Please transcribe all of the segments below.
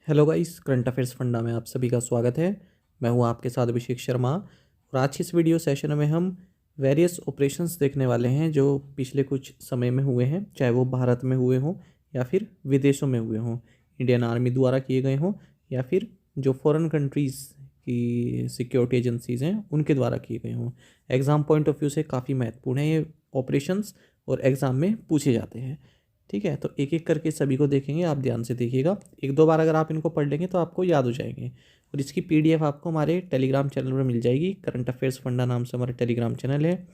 Hello guys, current affairs funda में आप सभी का स्वागत है। मैं हूं आपके साथ अभिषेक शर्मा और आज की इस वीडियो सेशन में हम वेरियस ऑपरेशंस देखने वाले हैं जो पिछले कुछ समय में हुए हैं, चाहे वो भारत में हुए हों या फिर विदेशों में हुए हों, इंडियन आर्मी द्वारा किए गए हों या फिर जो फॉरेन कंट्रीज़ की सिक्योरिटी एजेंसीज़ हैं उनके द्वारा किए गए हों। एग्ज़ाम पॉइंट ऑफ व्यू से काफ़ी महत्वपूर्ण है ये ऑपरेशंस और एग्ज़ाम में पूछे जाते हैं। ठीक है, तो एक एक करके सभी को देखेंगे, आप ध्यान से देखिएगा। एक दो बार अगर आप इनको पढ़ लेंगे तो आपको याद हो जाएंगे और इसकी पीडीएफ आपको हमारे टेलीग्राम चैनल पर मिल जाएगी। करंट अफेयर्स फंडा नाम से हमारा टेलीग्राम चैनल है।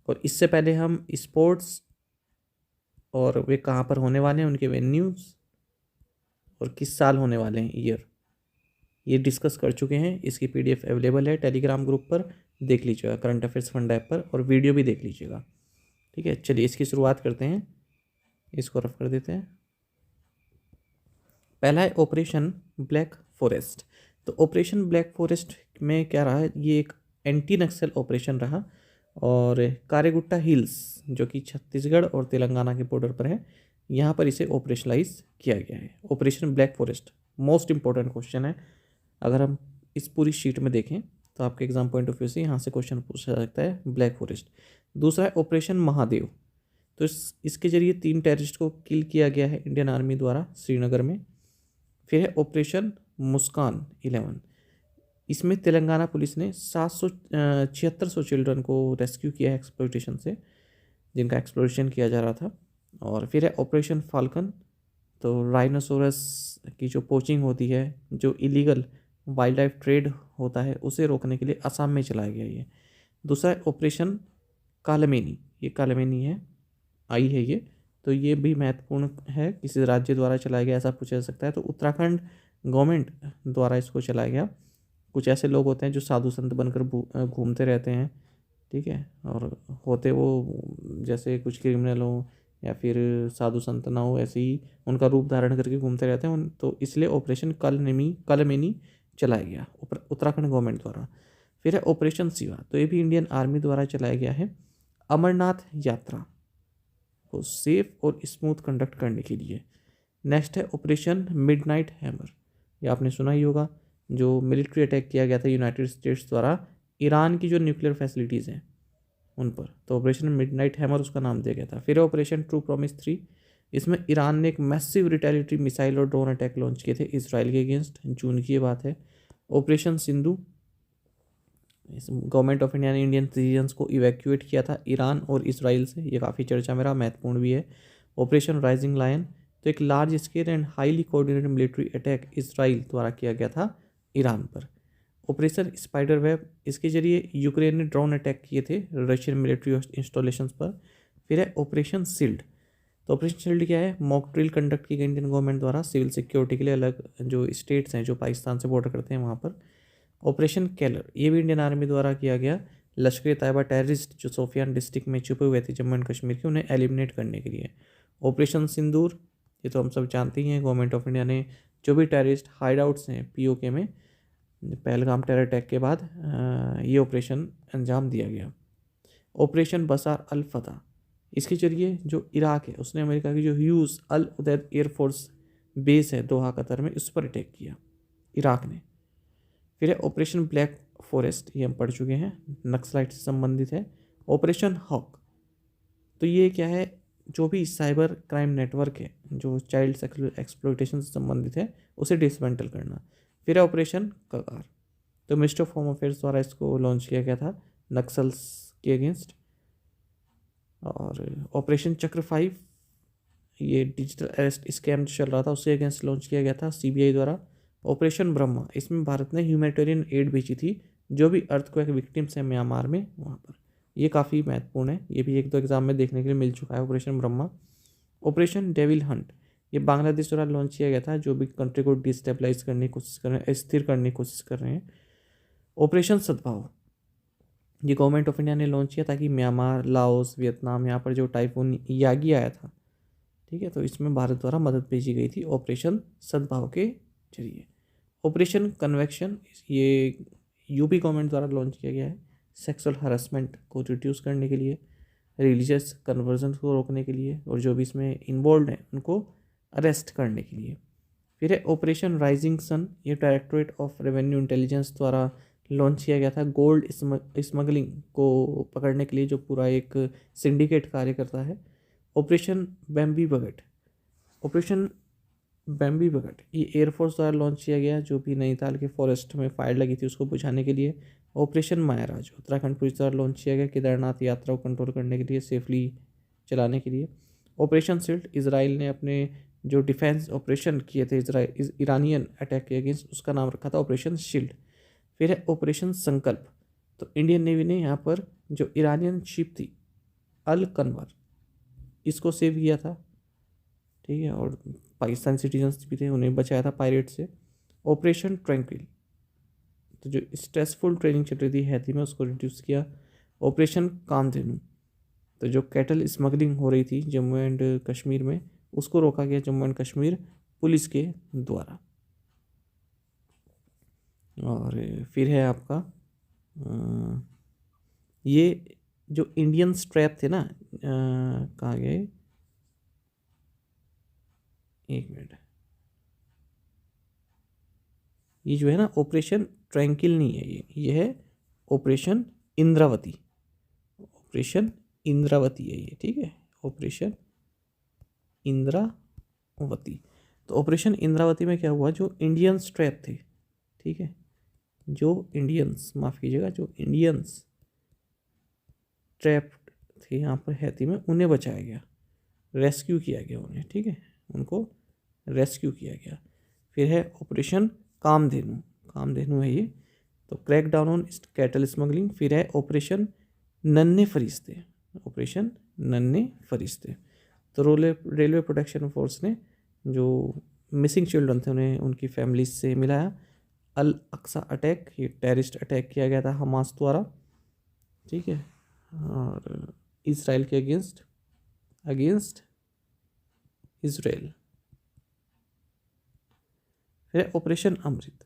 और इससे पहले हम स्पोर्ट्स और वे कहाँ पर होने वाले हैं, उनके वेन्यूज़ और किस साल होने वाले हैं, ईयर, ये डिस्कस कर चुके हैं। इसकी पीडीएफ अवेलेबल है टेलीग्राम ग्रुप पर, देख लीजिएगा करंट अफेयर्स फंडा ऐप पर, और वीडियो भी देख लीजिएगा। ठीक है, चलिए इसकी शुरुआत करते हैं। इसको रफ कर देते हैं। पहला है ऑपरेशन ब्लैक फॉरेस्ट। तो ऑपरेशन ब्लैक फॉरेस्ट में क्या रहा है, ये एक एंटी नक्सल ऑपरेशन रहा और कारेगुट्टा हिल्स जो कि छत्तीसगढ़ और तेलंगाना के बॉर्डर पर है, यहाँ पर इसे ऑपरेशनलाइज किया गया है। Operation black forest most important question है। अगर हम इस पूरी शीट में देखें तो आपके एग्जाम पॉइंट ऑफ व्यू से यहाँ से क्वेश्चन पूछा जा सकता है, ब्लैक फॉरेस्ट। दूसरा है ऑपरेशन महादेव। तो इसके जरिए 3 टेररिस्ट को किल किया गया है इंडियन आर्मी द्वारा श्रीनगर में। फिर है ऑपरेशन मुस्कान 11। इसमें तेलंगाना पुलिस ने 7600 चिल्ड्रन को रेस्क्यू किया है एक्सप्लॉइटेशन से, जिनका एक्सप्लॉइटेशन किया जा रहा था। और फिर है ऑपरेशन फाल्कन। तो राइनोसोरस की जो पोचिंग होती है, जो इलीगल वाइल्ड लाइफ ट्रेड होता है, उसे रोकने के लिए असम में चलाया गया ये। दूसरा है ऑपरेशन कालमेनी। ये कालमेनी है, आई है ये, तो ये भी महत्वपूर्ण है, किसी राज्य द्वारा चलाया गया ऐसा पूछा जा सकता है। तो उत्तराखंड गवर्नमेंट द्वारा इसको चलाया गया। कुछ ऐसे लोग होते हैं जो साधु संत बनकर घूमते रहते हैं, ठीक है, और होते वो जैसे कुछ क्रिमिनल हो या फिर साधु संत ना हो, ऐसे ही उनका रूप धारण करके घूमते रहते हैं तो इसलिए ऑपरेशन कलमेनी चलाया गया उत्तराखंड गवर्नमेंट द्वारा। फिर है ऑपरेशन शिवा। तो ये भी इंडियन आर्मी द्वारा चलाया गया है अमरनाथ यात्रा को सेफ और स्मूथ कंडक्ट करने के लिए। नेक्स्ट है ऑपरेशन मिडनाइट हैमर। ये आपने सुना ही होगा, जो मिलिट्री अटैक किया गया था यूनाइटेड स्टेट्स द्वारा ईरान की जो न्यूक्लियर फैसिलिटीज़ हैं उन पर। तो ऑपरेशन मिडनाइट हैमर उसका नाम दिया गया था। फिर ऑपरेशन ट्रू प्रॉमिस 3। इसमें ईरान ने एक मैसिव रिटेलिटरी मिसाइल और ड्रोन अटैक लॉन्च किए थे इसराइल के अगेंस्ट, जून की ये बात है। Operation Sindhu, government of India ने इंडियन सिटीजन्स को इवैक्यूएट किया था ईरान और इसराइल से, ये काफ़ी चर्चा में रहा, महत्वपूर्ण भी है। ऑपरेशन राइजिंग लायन, तो एक large scale and highly coordinated military attack Israel द्वारा किया गया था ईरान पर। ऑपरेशन स्पाइडर वेब, इसके जरिए यूक्रेन ने ड्रोन अटैक किए थे रशियन मिलिट्री इंस्टॉलेशंस पर। फिर है ऑपरेशन सील्ड। तो ऑपरेशन सील्ड क्या है, मॉक ड्रिल कंडक्ट की गई इंडियन गवर्नमेंट द्वारा सिविल सिक्योरिटी के लिए अलग जो स्टेट्स हैं जो पाकिस्तान से बॉर्डर करते हैं वहाँ पर। ऑपरेशन केलर, ये भी इंडियन आर्मी द्वारा किया गया लश्कर तैयबा टेररिस्ट जो सोफियान डिस्ट्रिक्ट में छुपे हुए थे जम्मू एंड कश्मीर के, उन्हें एलिमिनेट करने के लिए। ऑपरेशन सिंदूर, ये तो हम सब जानते ही हैं, गवर्नमेंट ऑफ इंडिया ने जो भी टेररिस्ट हाइड आउट्स हैं पीओके में पहलगाम टेरर अटैक के बाद ये ऑपरेशन अंजाम दिया गया। ऑपरेशन बसार अल फतह, इसके जरिए जो इराक है उसने अमेरिका की जो ह्यूज अल उदैद एयरफोर्स बेस है दोहा कतर में, उस पर अटैक किया इराक ने। फिर है ऑपरेशन ब्लैक फॉरेस्ट, ये हम पढ़ चुके हैं, नक्सलाइट से संबंधित है। ऑपरेशन हॉक, तो ये क्या है, जो भी साइबर क्राइम नेटवर्क है जो चाइल्ड एक्सप्लॉइटेशन से संबंधित है उसे डिसमेंटल करना। फिर है ऑपरेशन कगार, तो मिनिस्ट्री ऑफ होम अफेयर्स द्वारा इसको लॉन्च किया गया था नक्सल्स के अगेंस्ट। और ऑपरेशन चक्र 5, ये डिजिटल अरेस्ट स्कैम चल रहा था उसके अगेंस्ट लॉन्च किया गया था सीबीआई द्वारा। ऑपरेशन ब्रह्मा, इसमें भारत ने ह्यूमैनिटेरियन एड भेजी थी जो भी अर्थक्वेक विक्टिम्स हैं म्यांमार में वहाँ पर। ये काफ़ी महत्वपूर्ण है, ये भी एक दो एग्जाम में देखने के लिए मिल चुका है operation Brahma. Operation devil Hunt, ये बांग्लादेश द्वारा लॉन्च किया गया था, जो भी कंट्री को डिस्टेबलाइज करने की कोशिश कर रहे हैं, अस्थिर करने की कोशिश कर रहे हैं। ऑपरेशन सद्भाव, ये गवर्नमेंट ऑफ इंडिया ने लॉन्च किया ताकि म्यांमार, लाओस, वियतनाम, यहाँ पर जो टाइफून यागी आया था, ठीक है, तो इसमें भारत द्वारा मदद भेजी गई थी ऑपरेशन सद्भाव के जरिए। ऑपरेशन कन्वेक्शन, ये यूपी गवर्नमेंट द्वारा लॉन्च किया गया है सेक्सुअल हरासमेंट को रिड्यूस करने के लिए, रिलीजियस कन्वर्जन को रोकने के लिए, और जो भी इसमें इन्वॉल्व हैं उनको अरेस्ट करने के लिए। फिर है ऑपरेशन राइजिंग सन, ये डायरेक्टोरेट ऑफ रेवेन्यू इंटेलिजेंस द्वारा लॉन्च किया गया था गोल्ड स्मगलिंग को पकड़ने के लिए, जो पूरा एक सिंडिकेट कार्य करता है। ऑपरेशन बैम्बी बगट, ऑपरेशन बैम्बी बगट ये एयरफोर्स द्वारा लॉन्च किया गया, जो भी नैनीताल के फॉरेस्ट में फायर लगी थी उसको बुझाने के लिए। ऑपरेशन मायारा जो उत्तराखंड पुलिस द्वारा लॉन्च किया गया केदारनाथ यात्रा को कंट्रोल करने के लिए, सेफली चलाने के लिए। ऑपरेशन सिल्ट, इसराइल ने अपने जो डिफेंस ऑपरेशन किए थे ईरानियन अटैक के अगेंस्ट, उसका नाम रखा था ऑपरेशन शील्ड। फिर है ऑपरेशन संकल्प, तो इंडियन नेवी ने यहाँ पर जो ईरानियन शिप थी अल कन्वर, इसको सेव किया था, ठीक है, और पाकिस्तान सिटीजन्स भी थे उन्हें बचाया था पायरेट से। ऑपरेशन ट्रैंक्विल, तो जो स्ट्रेसफुल ट्रेनिंग चल रही थी हैती में उसको रिड्यूस किया। ऑपरेशन कामधेनु, तो जो कैटल स्मगलिंग हो रही थी जम्मू एंड कश्मीर में, उसको रोका गया जम्मू एंड कश्मीर पुलिस के द्वारा। और फिर है आपका ये जो इंडियन स्ट्रैप थे ना, कहाँ गए, एक मिनट, ये जो है ना ऑपरेशन ट्रैंकिल नहीं है, ये है ऑपरेशन इंद्रावती, ऑपरेशन इंद्रावती है ये, ठीक है, ऑपरेशन इंद्रावती। तो ऑपरेशन इंद्रावती में क्या हुआ, जो इंडियन स्ट्रैप थे, ठीक है, जो इंडियंस, माफ़ कीजिएगा, जो इंडियंस ट्रैप थे यहाँ पर हैती में, उन्हें बचाया गया, रेस्क्यू किया गया उन्हें, ठीक है, उनको रेस्क्यू किया गया। फिर है ऑपरेशन कामधेनु, कामधेनु है ये, तो crack down on cattle smuggling. फिर है ऑपरेशन नन्हे फरिश्ते, ऑपरेशन नन्हे फरिश्ते, तो रेलवे प्रोटेक्शन फोर्स ने जो मिसिंग चिल्ड्रन थे उन्हें उनकी फैमिलीज से मिलाया। अल अक्सा अटैक, ये टेररिस्ट अटैक किया गया था हमास द्वारा, ठीक है, और इसराइल के अगेंस्ट इसराइल। फिर ऑपरेशन अमृत,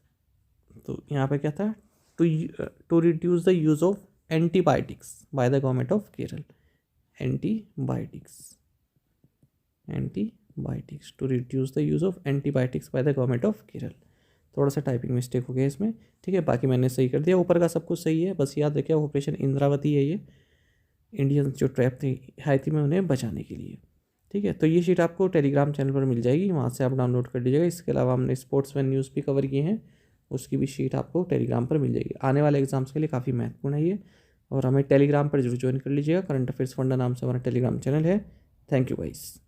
तो यहाँ पे क्या था, to reduce the use of antibiotics by the government of Kerala, antibiotics to reduce the use of antibiotics by the government of Kerala. थोड़ा सा टाइपिंग मिस्टेक हो गया इसमें, ठीक है, बाकी मैंने सही कर दिया, ऊपर का सब कुछ सही है, बस याद रखिए ऑपरेशन इंद्रावती है ये, इंडियन जो ट्रैप थी हैती में उन्हें बचाने के लिए, ठीक है। तो ये शीट आपको टेलीग्राम चैनल पर मिल जाएगी, वहाँ से आप डाउनलोड कर लीजिएगा। इसके अलावा हमने स्पोर्ट्स वन न्यूज़ भी कवर किए हैं, उसकी भी शीट आपको टेलीग्राम पर मिल जाएगी। आने वाले एग्जाम्स के लिए काफ़ी महत्वपूर्ण है ये, और हमें टेलीग्राम पर जरूर ज्वाइन कर लीजिएगा। करंट अफेयर्स फंडा नाम से हमारा टेलीग्राम चैनल है। Thank you guys.